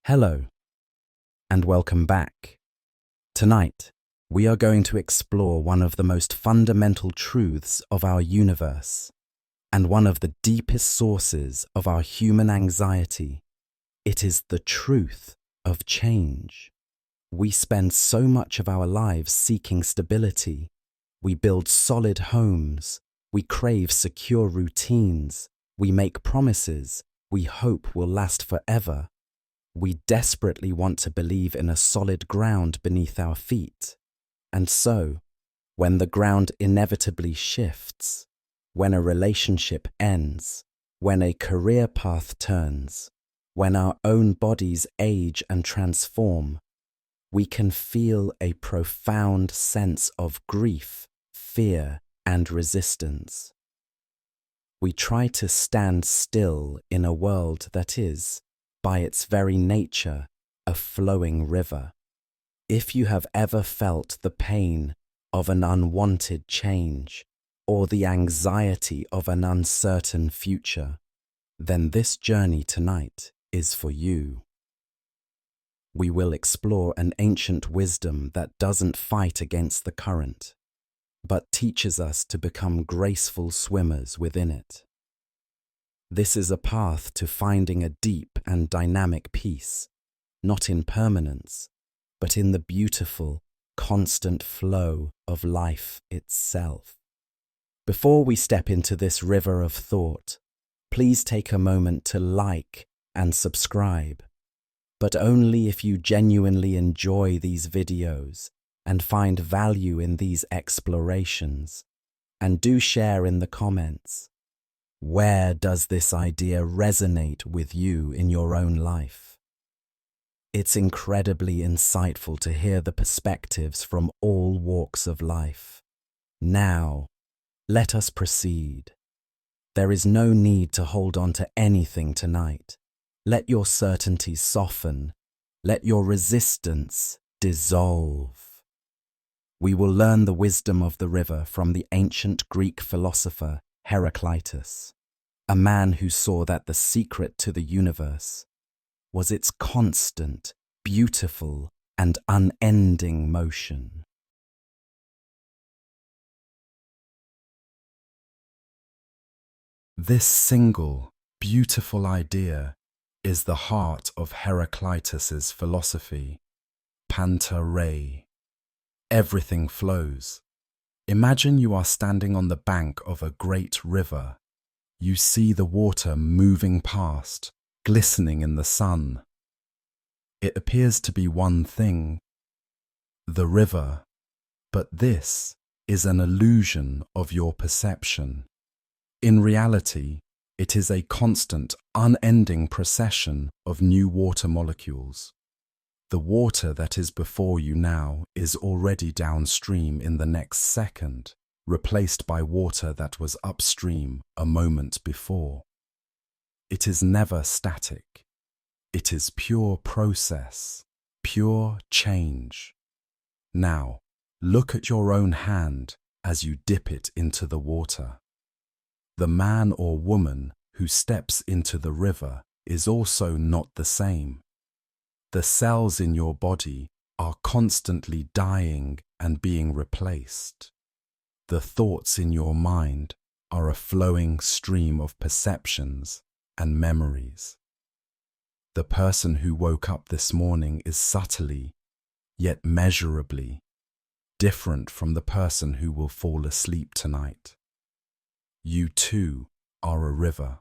Hello, and welcome back. Tonight, we are going to explore one of the most fundamental truths of our universe, and one of the deepest sources of our human anxiety. It is the truth of change. We spend so much of our lives seeking stability. We build solid homes. We crave secure routines. We make promises we hope will last forever. We desperately want to believe in a solid ground beneath our feet. And so, when the ground inevitably shifts, when a relationship ends, when a career path turns, when our own bodies age and transform, we can feel a profound sense of grief, fear, and resistance. We try to stand still in a world that is, by its very nature, a flowing river. If you have ever felt the pain of an unwanted change or the anxiety of an uncertain future, then this journey tonight is for you. We will explore an ancient wisdom that doesn't fight against the current, but teaches us to become graceful swimmers within it. This is a path to finding a deep and dynamic peace, not in permanence, but in the beautiful, constant flow of life itself. Before we step into this river of thought, please take a moment to like and subscribe, but only if you genuinely enjoy these videos and find value in these explorations. And do share in the comments. Where does this idea resonate with you in your own life? It's incredibly insightful to hear the perspectives from all walks of life. Now, let us proceed. There is no need to hold on to anything tonight. Let your certainties soften. Let your resistance dissolve. We will learn the wisdom of the river from the ancient Greek philosopher Heraclitus, a man who saw that the secret to the universe was its constant, beautiful, and unending motion. This single, beautiful idea is the heart of Heraclitus's philosophy, Panta Rhei. Everything flows. Imagine you are standing on the bank of a great river. You see the water moving past, glistening in the sun. It appears to be one thing, the river, but this is an illusion of your perception. In reality, it is a constant, unending procession of new water molecules. The water that is before you now is already downstream in the next second, replaced by water that was upstream a moment before. It is never static. It is pure process, pure change. Now, look at your own hand as you dip it into the water. The man or woman who steps into the river is also not the same. The cells in your body are constantly dying and being replaced. The thoughts in your mind are a flowing stream of perceptions and memories. The person who woke up this morning is subtly, yet measurably, different from the person who will fall asleep tonight. You too are a river.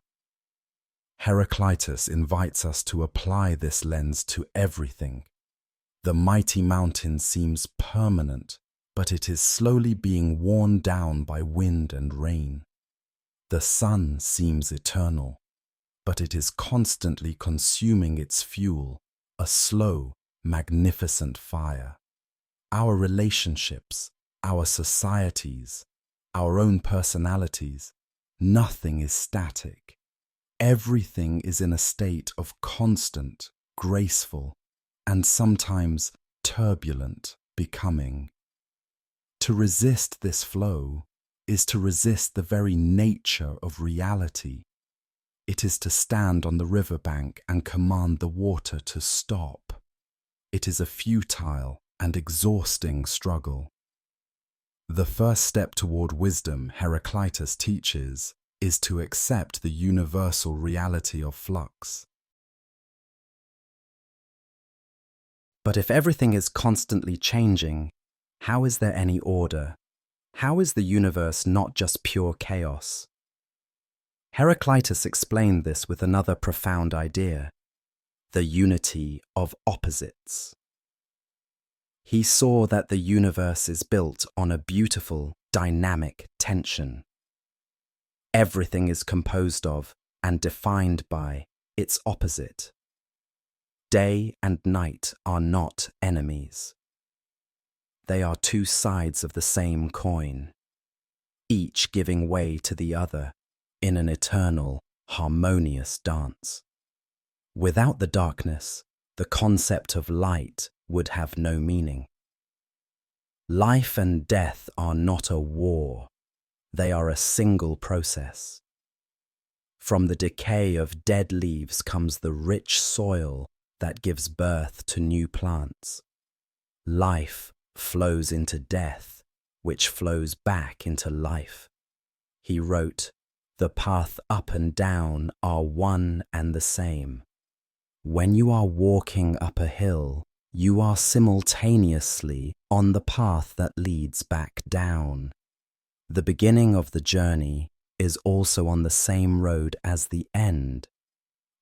Heraclitus invites us to apply this lens to everything. The mighty mountain seems permanent, but it is slowly being worn down by wind and rain. The sun seems eternal, but it is constantly consuming its fuel, a slow, magnificent fire. Our relationships, our societies, our own personalities, nothing is static. Everything is in a state of constant, graceful, and sometimes turbulent becoming. To resist this flow is to resist the very nature of reality. It is to stand on the riverbank and command the water to stop. It is a futile and exhausting struggle. The first step toward wisdom, Heraclitus teaches, is to accept the universal reality of flux. But if everything is constantly changing, how is there any order? How is the universe not just pure chaos? Heraclitus explained this with another profound idea: the unity of opposites. He saw that the universe is built on a beautiful, dynamic tension. Everything is composed of and defined by its opposite. Day and night are not enemies. They are two sides of the same coin, each giving way to the other in an eternal, harmonious dance. Without the darkness, the concept of light would have no meaning. Life and death are not a war. They are a single process. From the decay of dead leaves comes the rich soil that gives birth to new plants. Life flows into death, which flows back into life. He wrote, "The path up and down are one and the same. When you are walking up a hill, you are simultaneously on the path that leads back down. The beginning of the journey is also on the same road as the end.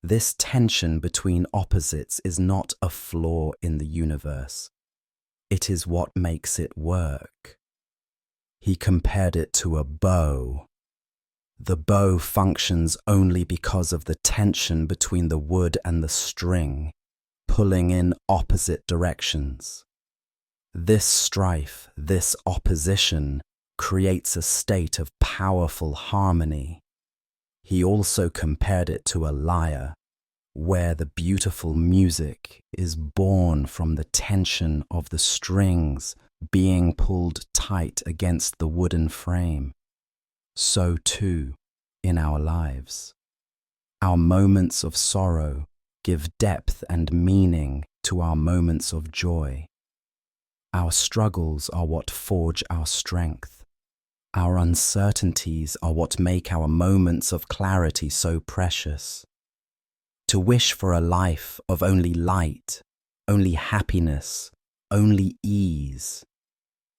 This tension between opposites is not a flaw in the universe. It is what makes it work." He compared it to a bow. The bow functions only because of the tension between the wood and the string, pulling in opposite directions. This strife, this opposition, creates a state of powerful harmony. He also compared it to a lyre, where the beautiful music is born from the tension of the strings being pulled tight against the wooden frame. So too, in our lives, our moments of sorrow give depth and meaning to our moments of joy. Our struggles are what forge our strength. Our uncertainties are what make our moments of clarity so precious. To wish for a life of only light, only happiness, only ease,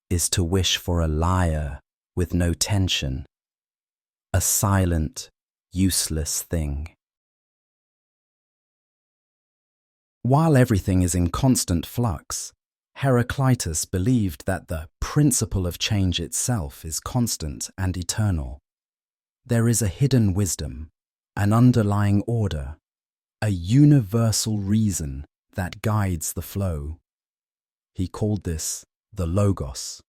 is to wish for a lyre with no tension, a silent, useless thing. While everything is in constant flux, Heraclitus believed that the principle of change itself is constant and eternal. There is a hidden wisdom, an underlying order, a universal reason that guides the flow. He called this the Logos.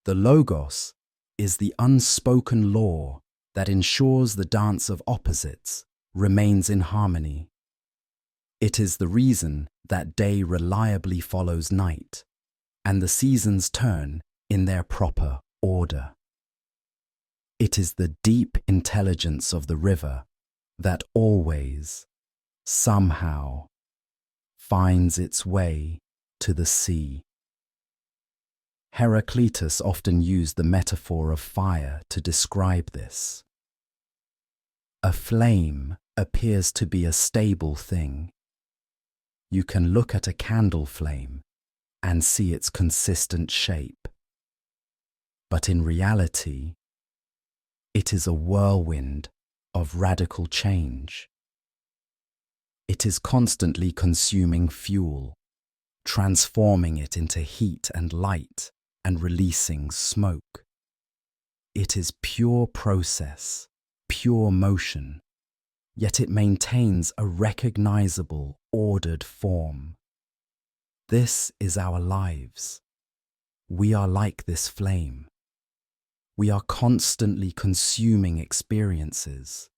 The Logos is the unspoken law that ensures the dance of opposites remains in harmony. It is the reason that day reliably follows night, and the seasons turn in their proper order. It is the deep intelligence of the river that always, somehow, finds its way to the sea. Heraclitus often used the metaphor of fire to describe this. A flame appears to be a stable thing. You can look at a candle flame and see its consistent shape. But in reality, it is a whirlwind of radical change. It is constantly consuming fuel, transforming it into heat and light, and releasing smoke. It is pure process, pure motion, yet it maintains a recognizable, ordered form. This is our lives. We are like this flame. We are constantly consuming experiences,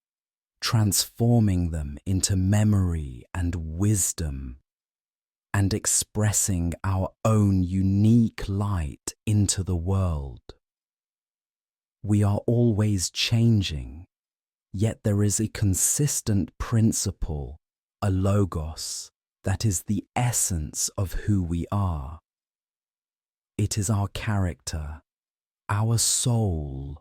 transforming them into memory and wisdom, and expressing our own unique light into the world. We are always changing, Yet there is a consistent principle, a logos, that is the essence of who we are. It is our character, our soul.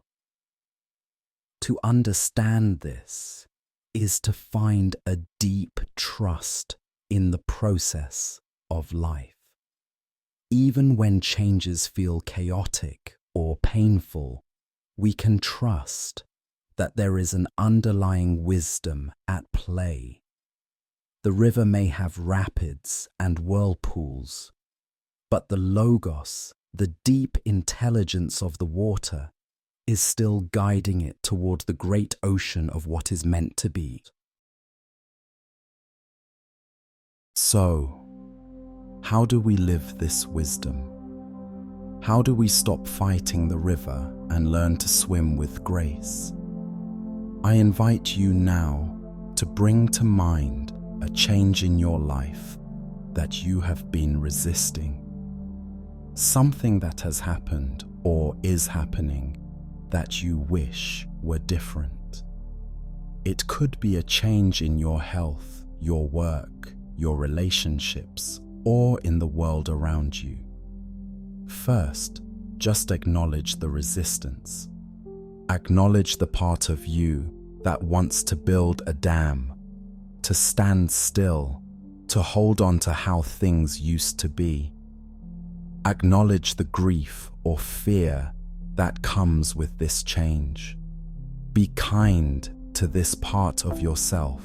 To understand this is to find a deep trust in the process of life. Even when changes feel chaotic or painful, we can trust that there is an underlying wisdom at play. The river may have rapids and whirlpools, but the logos, the deep intelligence of the water, is still guiding it toward the great ocean of what is meant to be. So, how do we live this wisdom? How do we stop fighting the river and learn to swim with grace? I invite you now to bring to mind a change in your life that you have been resisting. Something that has happened or is happening that you wish were different. It could be a change in your health, your work, your relationships, or in the world around you. First, just acknowledge the resistance. Acknowledge the part of you that wants to build a dam, to stand still, to hold on to how things used to be. Acknowledge the grief or fear that comes with this change. Be kind to this part of yourself.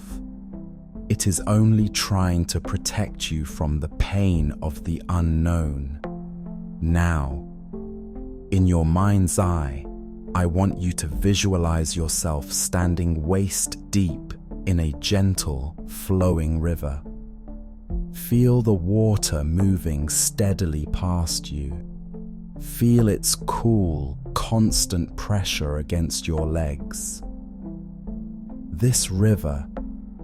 It is only trying to protect you from the pain of the unknown. Now, in your mind's eye, I want you to visualize yourself standing waist deep in a gentle, flowing river. Feel the water moving steadily past you. Feel its cool, constant pressure against your legs. This river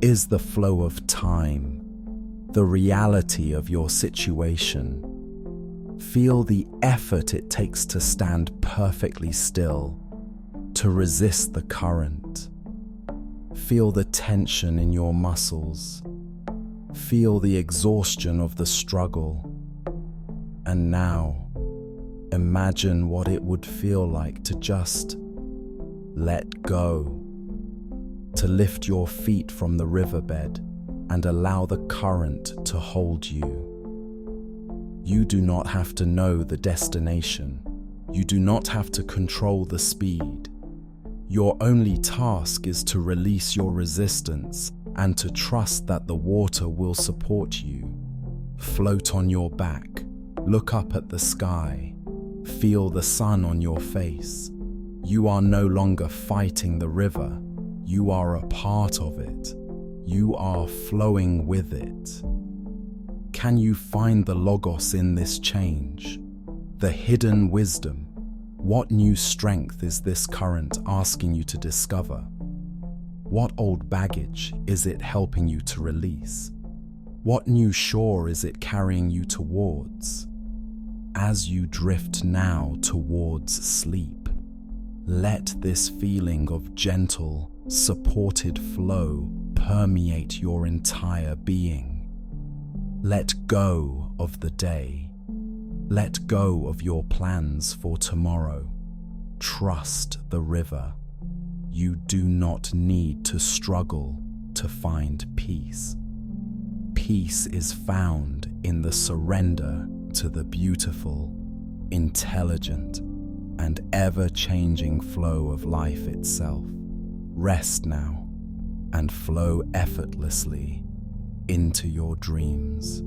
is the flow of time, the reality of your situation. Feel the effort it takes to stand perfectly still, to resist the current. Feel the tension in your muscles. Feel the exhaustion of the struggle. And now, imagine what it would feel like to just let go, to lift your feet from the riverbed and allow the current to hold you. You do not have to know the destination. You do not have to control the speed. Your only task is to release your resistance and to trust that the water will support you. Float on your back, look up at the sky, feel the sun on your face. You are no longer fighting the river. You are a part of it. You are flowing with it. Can you find the logos in this change? The hidden wisdom? What new strength is this current asking you to discover? What old baggage is it helping you to release? What new shore is it carrying you towards? As you drift now towards sleep, let this feeling of gentle, supported flow permeate your entire being. Let go of the day. Let go of your plans for tomorrow. Trust the river. You do not need to struggle to find peace. Peace is found in the surrender to the beautiful, intelligent, and ever-changing flow of life itself. Rest now and flow effortlessly into your dreams.